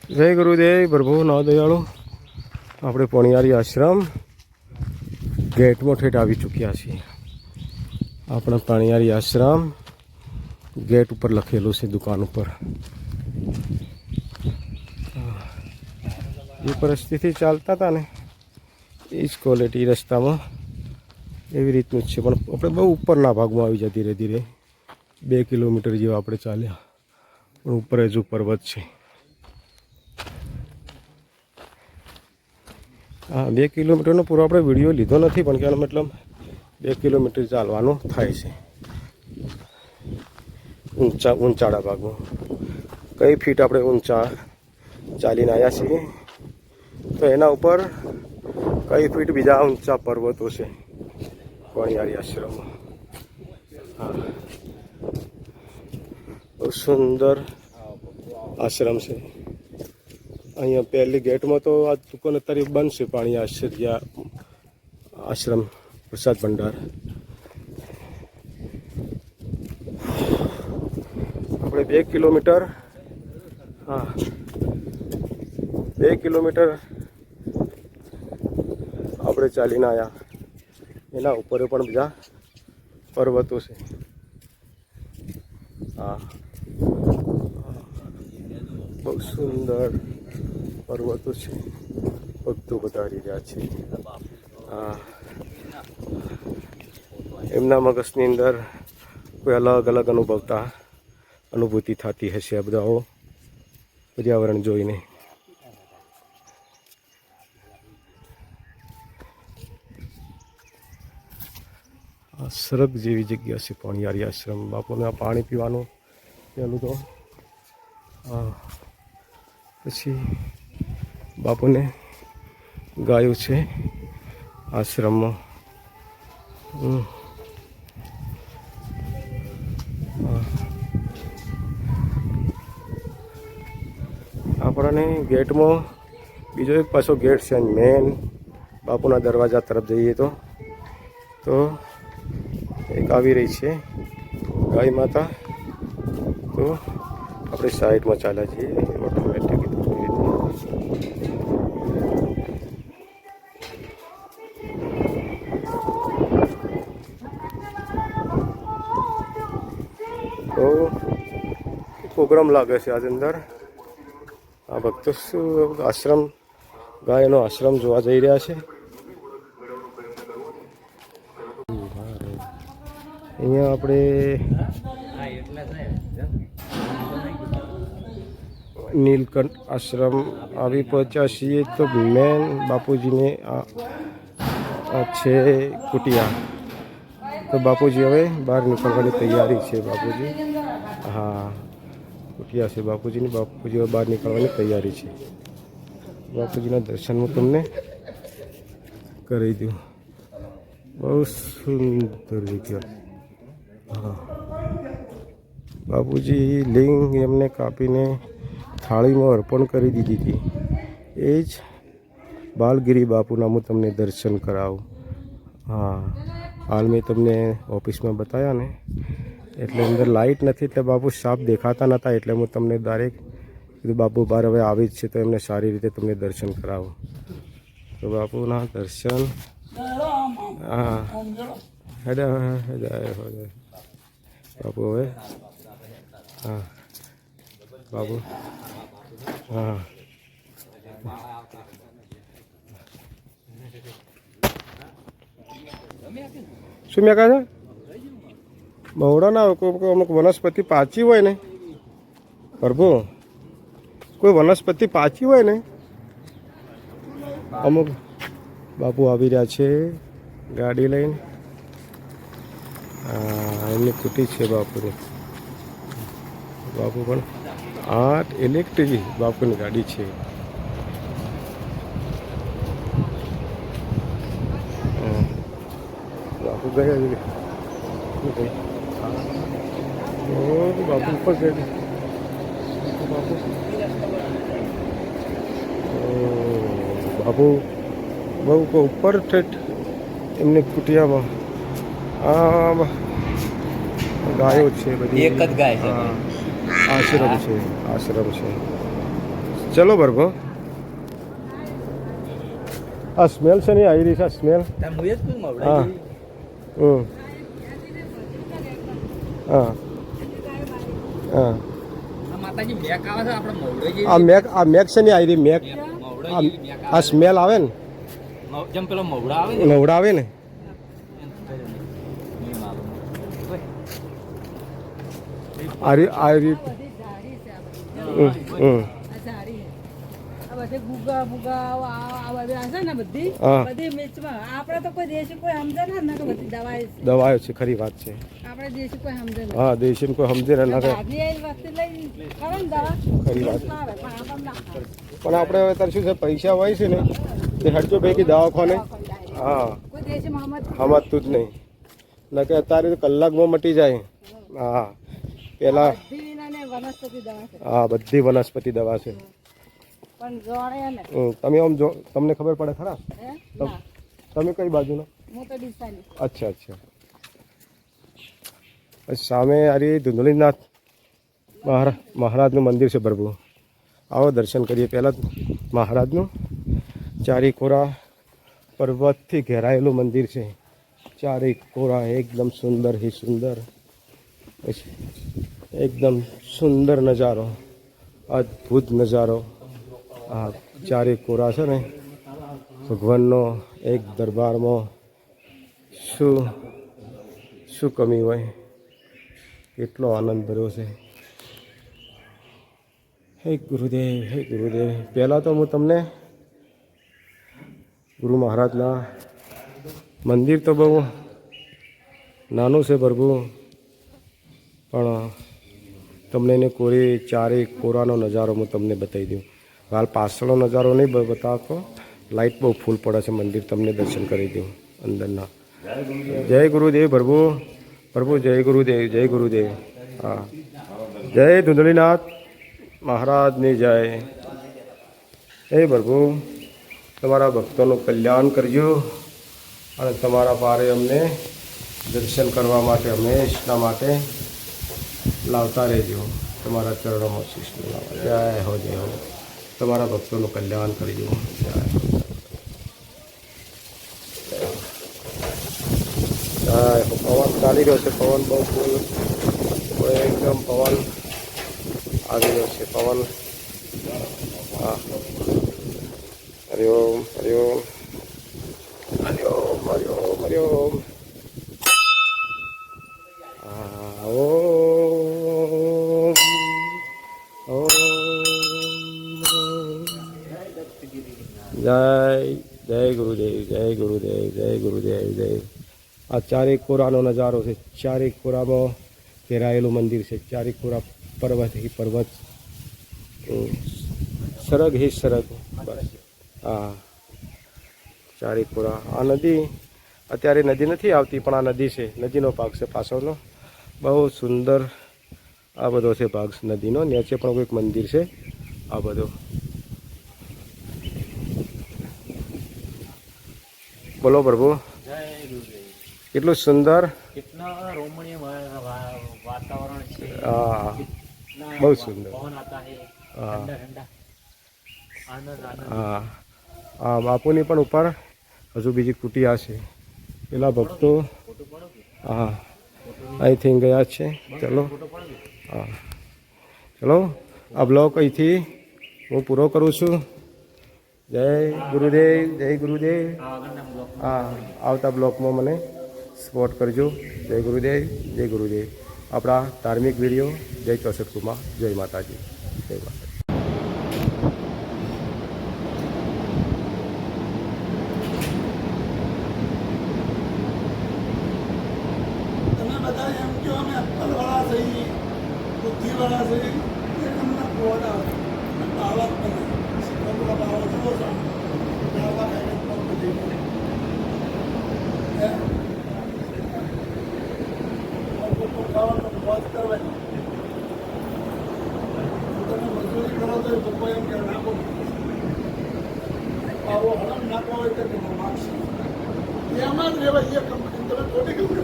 જય ગુરુદેવ પ્રભુ ના દયાળુ આપણે પણિયારી આશ્રમ ગેટમાં ઠેઠ આવી ચૂક્યા છીએ. આપણા પણિયારી આશ્રમ ગેટ ઉપર લખેલું છે દુકાન ઉપર. જે પરિસ્થિતિ ચાલતા હતા ને એ જ ક્વોલિટી રસ્તામાં એવી રીતનું જ છે, પણ આપણે બહુ ઉપરના ભાગમાં આવી જાય. ધીરે ધીરે 2 કિલોમીટર જેવા આપણે ચાલ્યા, પણ ઉપર હજુ પર્વત છે. હા, 2 કિલોમીટરનો પૂરો આપણે વિડીયો લીધો નથી, પણ કહેવાનો મતલબ 2 કિલોમીટર ચાલવાનું થાય છે ઊંચાળા ભાગમાં. કઈ ફીટ આપણે ઊંચા ચાલીને આવ્યા છીએ, તો એના ઉપર કઈ ફીટ બીજા ઊંચા પર્વતો છે પણિયારી આશ્રમમાં. હા, બહુ સુંદર આશ્રમ છે. અહીંયા પહેલી ગેટમાં તો આ દુકાન અત્યારે બંધ છે, પાણી આશ્રમ પ્રસાદ ભંડાર. આપણે 2 કિલોમીટર, હા 2 કિલોમીટર આપણે ચાલીને આવ્યા. એના ઉપર પણ બીજા પર્વતો છે. હા, બહુ સુંદર પર્વતો છે. ભક્તો વધારી રહ્યા છે. હા, એમના મગજની અંદર કોઈ અલગ અલગ અનુભૂતિ થતી હશે આ બધાઓ પર્યાવરણ જોઈને. આ સ્વર્ગ જેવી જગ્યા છે પણિયારી આશ્રમ. બાપુને આ પાણી પીવાનું પહેલું તો, હા પછી બાપુને ગાયું છે આશ્રમમાં. આપણને ગેટમાં બીજો એક પાછો ગેટ છે મેન બાપુના દરવાજા તરફ જઈએ તો એક આવી રહી છે ગાય માતા. તો આપણે સાઈડમાં ચાલ્યા છીએ ઓટોમેટિક. તો પ્રોગ્રામ લાગે છે આજ અંદર. આ ભક્તો શું આશ્રમ, ગાયનો આશ્રમ જોવા જઈ રહ્યા છે. અહીંયા આપણે નીલકંઠ આશ્રમ આવી પહોંચ્યા છીએ. તો મેન બાપુજીને આ છે કુટિયા. તો બાપુજી હવે બહાર નીકળવાની તૈયારી છે. બાપુજી, હા કુટિયા છે બાપુજીની. બાપુજી હવે બહાર નીકળવાની તૈયારી છે. બાપુજીના દર્શન હું તમને કરી દઉં. બહુ સુંદર જગ્યા. હા, બાપુજી લિંગ એમને કાપીને થાળીમાં અર્પણ કરી દીધી હતી. એ જ બાલગીરી બાપુના હું તમને દર્શન કરાવું. હા, હાલ મેં તમને ઓફિસમાં બતાવ્યા ને, એટલે અંદર લાઇટ નથી એટલે બાપુ સાફ દેખાતા નહોતા, એટલે હું તમને ડાયરેક્ટ કીધું બાપુ બહાર હવે આવી જ છે તો એમને સારી રીતે તમને દર્શન કરાવું. તો બાપુના દર્શન, હા બાપુ હવે, હા બાપુ, હા શું મેં કહે છે બહુડા ના અમુક વનસ્પતિ પાચી હોય ને પ્રભુ, કોઈ વનસ્પતિ પાચી હોય ને અમુક. બાપુ આવી રહ્યા છે ગાડી લઈને. એમની કુટી છે બાપુની. બાપુ પણ 8 ઇલેક્ટ્રિક બાપુની ગાડી છે. બાપુ ગયા બાપુ ઉપર ગયા. બાપુ બહુ ઉપર ઠેઠ એમની કુટિયામાં આ ગાયો છે બધી. એક જ ગાય છે. આશ્રમ છે, આશ્રમ છે. ચલો બરભો આ સ્મેલ છે નહીં આવી રહી છે આ સ્મેલ હા હા હા આ મેક છે નહીં આવી રહી મેક આ સ્મેલ આવે ને મવડા આવે ને આ રીત દવાઓ છે ખરી વાત છે હા દેશી કોઈ સમજે ને ખરી વાત પણ આપણે હવે તાર શું છે પૈસા હોય છે ને તે હટજો ભાઈ કે દવાખાને હા સમજતું જ નહીં ના કે અત્યારે તો કલાકમાં મટી જાય હા પેલા હા બધી વનસ્પતિ દવા છે તમે આમ જો તમને ખબર પડે ખરા તમે કઈ બાજુના અચ્છા અચ્છા સામે આરી ધુંધળીનાથ મહારાજનું મંદિર છે પ્રભુ આવો દર્શન કરીએ પહેલાં મહારાજનું ચારે કોરા પર્વતથી ઘેરાયેલું મંદિર છે ચારે કોરા એકદમ સુંદર ही સુંદર એકદમ સુંદર નજારો અદ્ભુત નજારો આ ચારે કોરા છે ને ભગવાનનો એક દરબારમાં શું કમી હોય કેટલો આનંદ ભર્યો છે હે ગુરુદેવ પહેલાં તો હું તમને ગુરુ મહારાજના મંદિર તો બહુ નાનું છે પ્રભુ પણ તમને એને કોરી ચારે કોરાનો નજારો હું તમને બતાવી દઉં હાલ પાછળનો નજારો નહીં બતાવતો લાઇટ બહુ ફૂલ પડે છે મંદિર તમને દર્શન કરી દઉં અંદરના જય ગુરુદેવ પ્રભુ જય ગુરુદેવ હા જય ધુંધળીનાથ મહારાજની જય હે પ્રભુ તમારા ભક્તોનું કલ્યાણ કરજો અને તમારા પારે અમને દર્શન કરવા માટે હંમેશના માટે લાવતા રહેજો તમારા ચરણોમાં શીશ લાવવા જય હો તમારા ભક્તોનું કલ્યાણ કરજો જય હો પવન ચાલી રહ્યો છે પવન બહુ ફૂલ એકદમ પવન આવી રહ્યો છે પવન હા હરિઓમ હરિઓમ હરિઓમ હરિઓમ હરિઓમ જય ગુરુદેવ જય આ ચારે કોરાનો નજારો છે ચારે કોરામાં ઘેરાયેલું મંદિર છે ચારે કોરા પર્વત સરગ હી સરગ બસ હા ચારે કોરા આ નદી અત્યારે નદી નથી આવતી પણ આ નદી છે નદીનો ભાગ છે પાછળનો બહુ સુંદર આ બધો છે ભાગ નદીનો નીચે પણ કોઈક મંદિર છે આ બધો બોલો પ્રભુ કેટલું સુંદર હા બહુ સુંદર હા હા બાપુની પણ ઉપર હજુ બીજી કુટિયા છે પેલા ભક્તો હા અહીંથી ગયા છે ચલો હા ચલો આ બ્લોક અહીંથી હું પૂરો કરું છું જય ગુરુદેવ હા આવતા બ્લોકમાં મને સપોર્ટ કરજો જય ગુરુદેવ આપણા ધાર્મિક વિડીયો જય ચોસઠકુમાં જય માતાજી જય માતાજી એમાં જ રહેવાય એ કંપની તમે થોડી કેવું